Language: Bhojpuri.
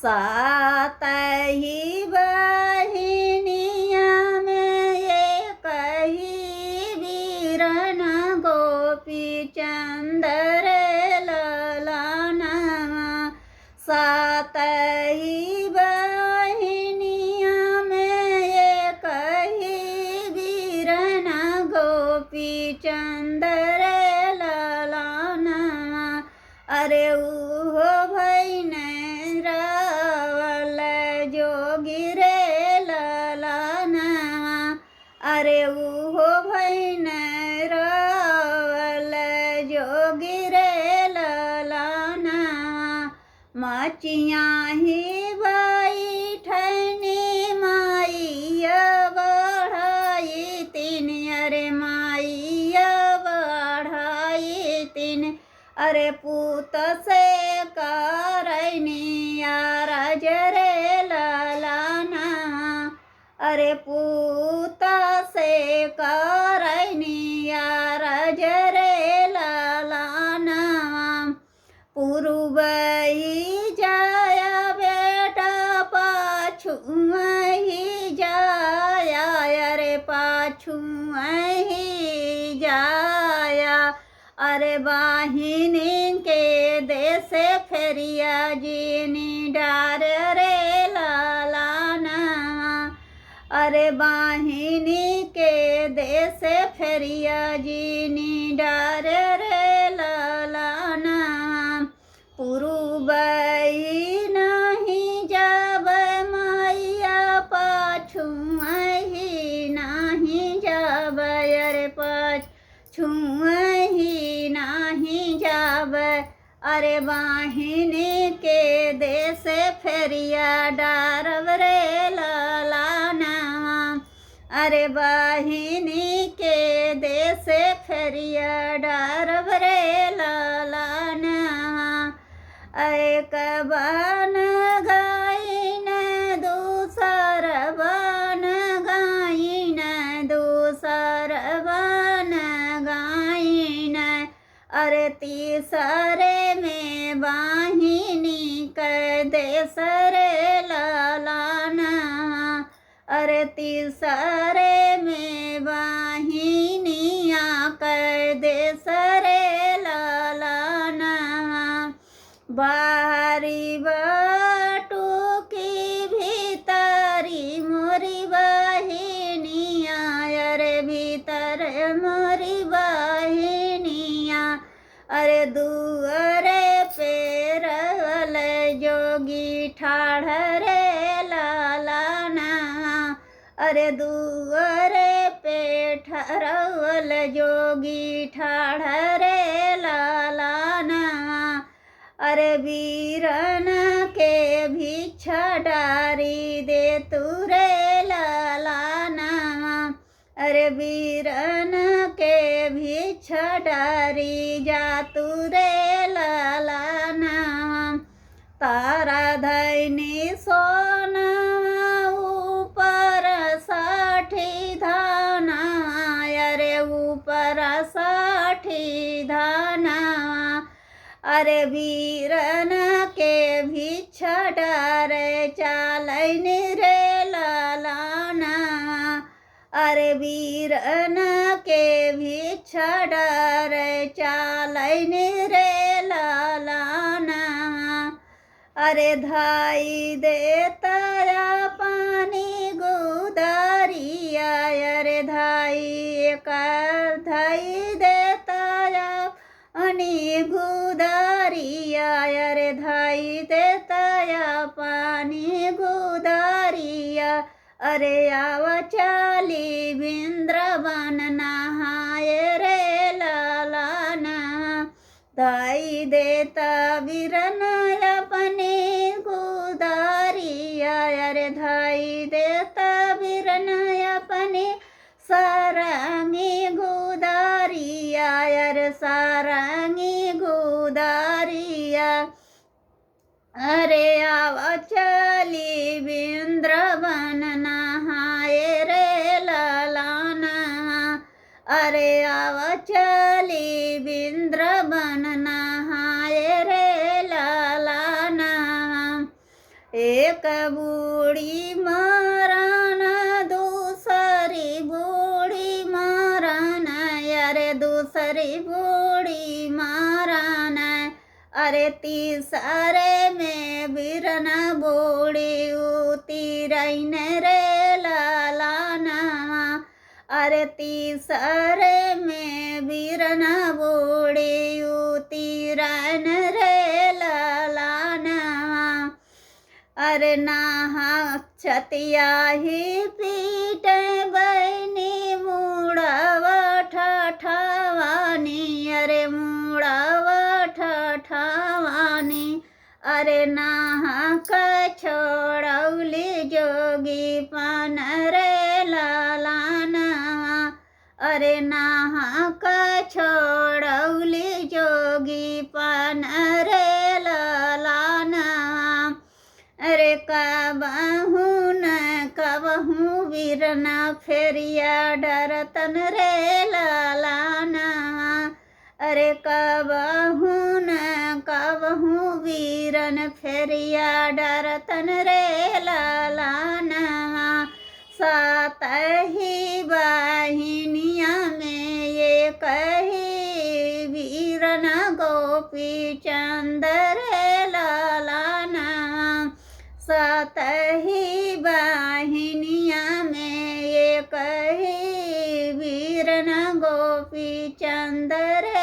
सातही बहिनिया में एक ही वीरन गोपी चंदर ललना। सातही बहिनिया में एक ही वीरन गोपी चंदर ललना। अरे उहो भैन रावल जोगी रे ललना। अरे उहो भैन रावल जोगी रे ललना। मचिया ही बैठनी माइया बढ़ाई तीन। अरे माइया बढ़ाई तीन। अरे पूत से करैनिया राज रे ललना। अरे पूत से करैनिया राज रे ललना। पूर्वही जाया बेटा पाछू ही जाया। अरे पाछू ही जाया। अरे बाहिनी के देश फेरिया जीनी डार रे ललना। अरे बाहिनी के देश फेरिया जीनी डार रे ललना। पूर्वही नहीं जब मैया पाछू ही नहीं जब। अरे पाछू ही नहीं जब। अरे बाहिनी के देश फेरिया डारब रे ललना। अरे बाहिनी के देश फेरिया डारब रे ललना। एक बन गाइन दूसर बन गाइन दूसर बन गाइन। अरे तीसरे में बाहिनी कर देसर ललना। अरे तीसरे में बाहिनिया कर देसर ललना। बाहरी बटू की भीतरी मोरी बहिनिया। अरे भीतर मोरी बहिनिया। अरे दुअरे पे रहल जोगी ठाढ़ रे ललना। अरे दुअरे पे ठहरल जोगी ठाढ़ रे ललना। अरे वीरन के भिक्षा डारी दे तुरे ललना। अरे वीरन के भिक्षा डारी जा तुरे ललना। तारा धैनी सोना ऊपर 60 धाना। अरे ऊपर 60 धाना। अरे वीरन के भिक्षा डार चालन रे ललना। अरे वीरन के भिक्षा डार चालन रे ललना। अरे धाई देता पानी गुदारिया। अरे धाई धाई देता अनि गुदारिया। अरे धाई देता पानी गुदारिया। अरे आव चाली बिंद्रवन नहाए रे ललना। धाई देता वीरन अपने गुदारिया। अरे धाई देता वीरन अपने सारंगी गुदारिया। अरे सारंगी गुदारिया। अरे आव चली बिंद्रवन नहाए रे ललना। अरे आव चली बिंद्रवन नहाए रे ललना। एक बूढ़ी मरण दूसरी बूढ़ी मरण अरे दूसरी बूढ़ी मरण अरे तीसरे में बिरन बूढ़ी उतीरैन रे लालाना अरे तीसरे में बिरन बूढ़ी उतीरैन रे लालाना अरे नाहा छतिया ही पीट बहनी मुड़व ठठवानी अरे मुड़व ठठवानी अरे नाहक छोड़ौली जोगी पान रे लालाना अरे नाहक छोड़ौली जोगी पान रे लालाना अरे कबहू न कबहू वीरना फेरिया डरतन रे लालाना अरे कबहू न कबहू वीरन फेरिया डरतन रे लालाना सात ही बहिनिया में ये कही वीरन गोपी चंद रे लालाना सात ही बहिनिया में ये कही वीरन गोपी चंद रे